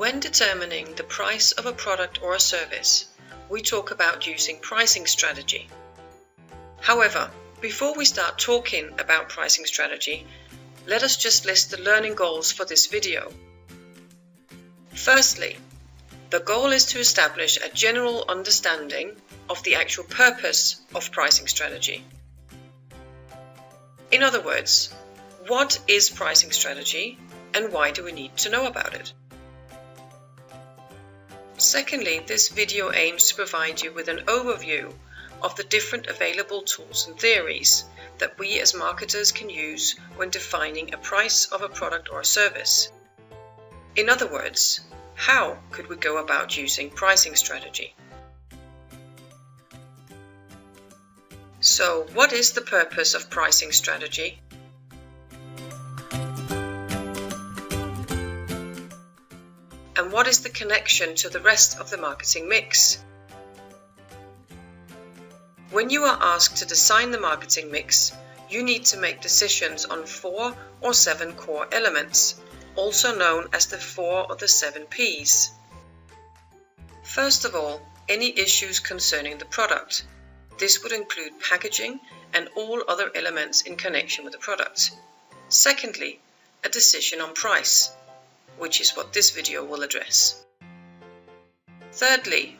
When determining the price of a product or a service, we talk about using pricing strategy. However, before we start talking about pricing strategy, let us just list the learning goals for this video. Firstly, the goal is to establish a general understanding of the actual purpose of pricing strategy. In other words, what is pricing strategy and why do we need to know about it? Secondly, this video aims to provide you with an overview of the different available tools and theories that we as marketers can use when defining a price of a product or a service. In other words, how could we go about using pricing strategy? So, what is the purpose of pricing strategy? And what is the connection to the rest of the marketing mix? When you are asked to design the marketing mix, you need to make decisions on 4 or 7 core elements, also known as the 4 or the 7 Ps. First of all, any issues concerning the product. This would include packaging and all other elements in connection with the product. Secondly, a decision on price, which is what this video will address. Thirdly,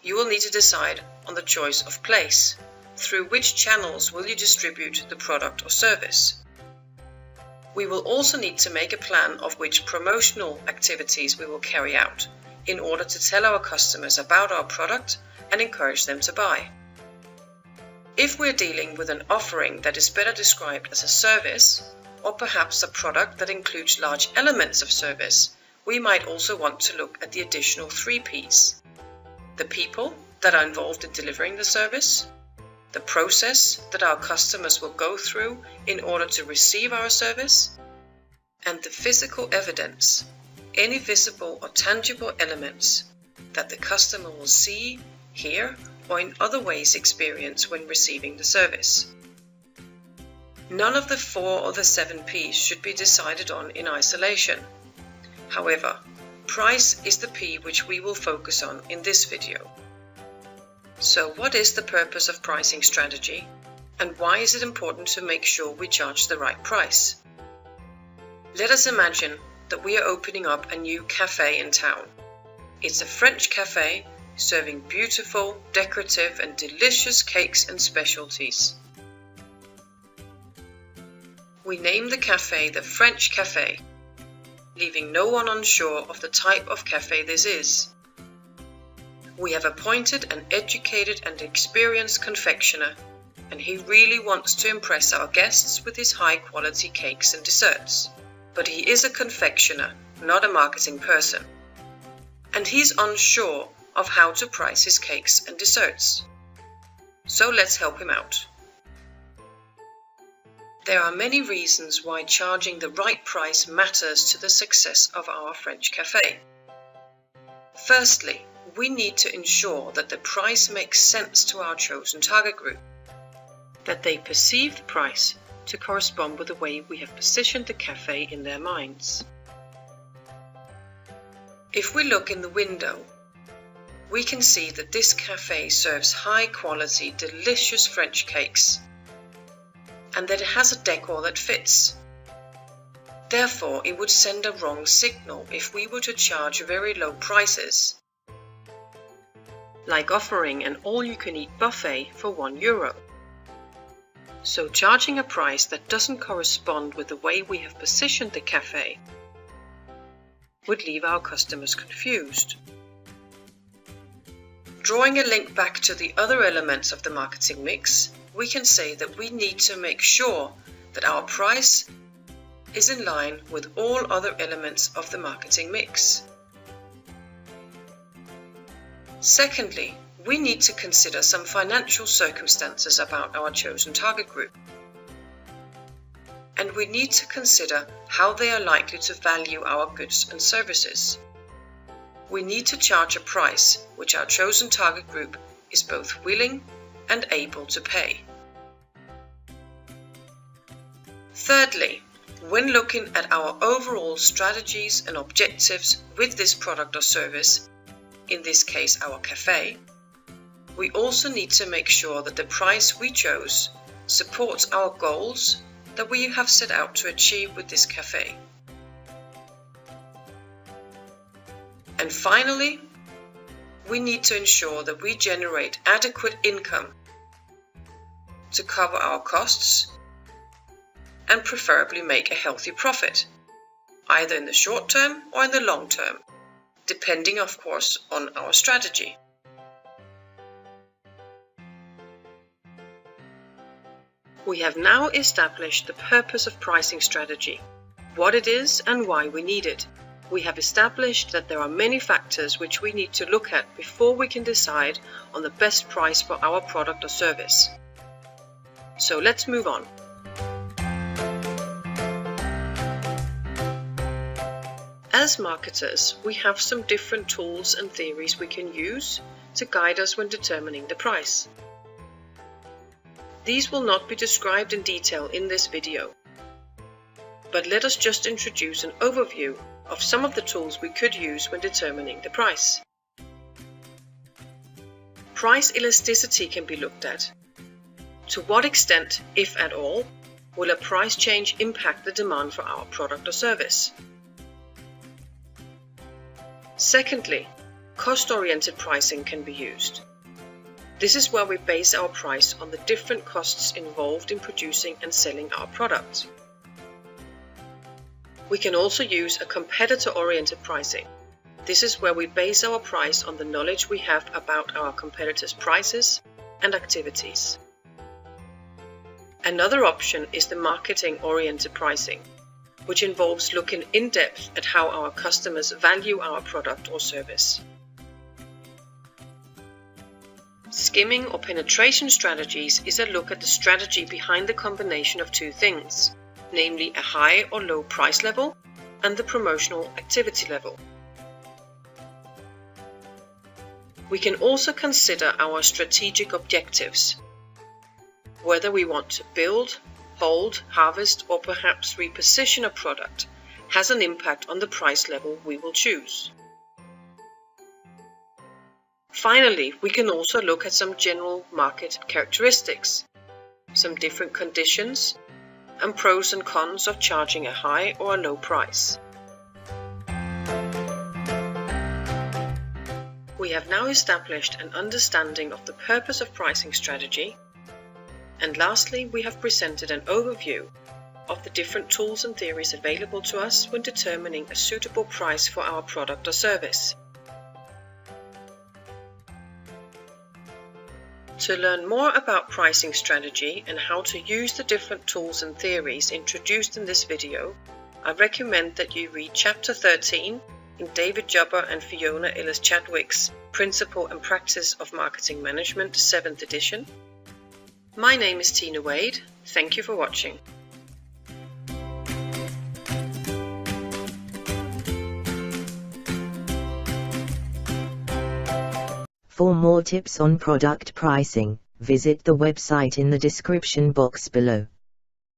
you will need to decide on the choice of place. Through which channels will you distribute the product or service? We will also need to make a plan of which promotional activities we will carry out in order to tell our customers about our product and encourage them to buy. If we're dealing with an offering that is better described as a service, or perhaps a product that includes large elements of service, we might also want to look at the additional 3 Ps. The people that are involved in delivering the service, the process that our customers will go through in order to receive our service, and the physical evidence, any visible or tangible elements that the customer will see, hear, or in other ways experience when receiving the service. None of the 4 or the 7 Ps should be decided on in isolation. However, price is the P which we will focus on in this video. So what is the purpose of pricing strategy, and why is it important to make sure we charge the right price? Let us imagine that we are opening up a new cafe in town. It's a French cafe serving beautiful, decorative and delicious cakes and specialties. We name the cafe the French Cafe, leaving no one unsure of the type of cafe this is. We have appointed an educated and experienced confectioner, and he really wants to impress our guests with his high-quality cakes and desserts. But he is a confectioner, not a marketing person, and he's unsure of how to price his cakes and desserts. So let's help him out. There are many reasons why charging the right price matters to the success of our French cafe. Firstly, we need to ensure that the price makes sense to our chosen target group, that they perceive the price to correspond with the way we have positioned the cafe in their minds. If we look in the window, we can see that this cafe serves high-quality, delicious French cakes, and that it has a decor that fits. Therefore, it would send a wrong signal if we were to charge very low prices, like offering an all-you-can-eat buffet for €1. So charging a price that doesn't correspond with the way we have positioned the cafe would leave our customers confused. Drawing a link back to the other elements of the marketing mix, we can say that we need to make sure that our price is in line with all other elements of the marketing mix. Secondly, we need to consider some financial circumstances about our chosen target group. And we need to consider how they are likely to value our goods and services. We need to charge a price which our chosen target group is both willing and able to pay. Thirdly, When looking at our overall strategies and objectives with this product or service, in this case our cafe, we also need to make sure that the price we chose supports our goals that we have set out to achieve with this cafe. And finally, we need to ensure that we generate adequate income to cover our costs and preferably make a healthy profit, either in the short term or in the long term, depending of course on our strategy. We have now established the purpose of pricing strategy, what it is and why we need it. We have established that there are many factors which we need to look at before we can decide on the best price for our product or service. So let's move on. As marketers, we have some different tools and theories we can use to guide us when determining the price. These will not be described in detail in this video, but let us just introduce an overview of some of the tools we could use when determining the price. Price elasticity can be looked at. To what extent, if at all, will a price change impact the demand for our product or service? Secondly, cost-oriented pricing can be used. This is where we base our price on the different costs involved in producing and selling our product. We can also use a competitor-oriented pricing. This is where we base our price on the knowledge we have about our competitors' prices and activities. Another option is the marketing-oriented pricing, which involves looking in depth at how our customers value our product or service. Skimming or penetration strategies is a look at the strategy behind the combination of two things, namely a high or low price level and the promotional activity level. We can also consider our strategic objectives, whether we want to build, hold, harvest, or perhaps reposition a product has an impact on the price level we will choose. Finally, we can also look at some general market characteristics, some different conditions, and pros and cons of charging a high or a low price. We have now established an understanding of the purpose of pricing strategy, and lastly, we have presented an overview of the different tools and theories available to us when determining a suitable price for our product or service. To learn more about pricing strategy and how to use the different tools and theories introduced in this video, I recommend that you read Chapter 13 in David Jobber and Fiona Ellis-Chadwick's Principle and Practice of Marketing Management, 7th edition. My name is Tina Wade. Thank you for watching. For more tips on product pricing, visit the website in the description box below.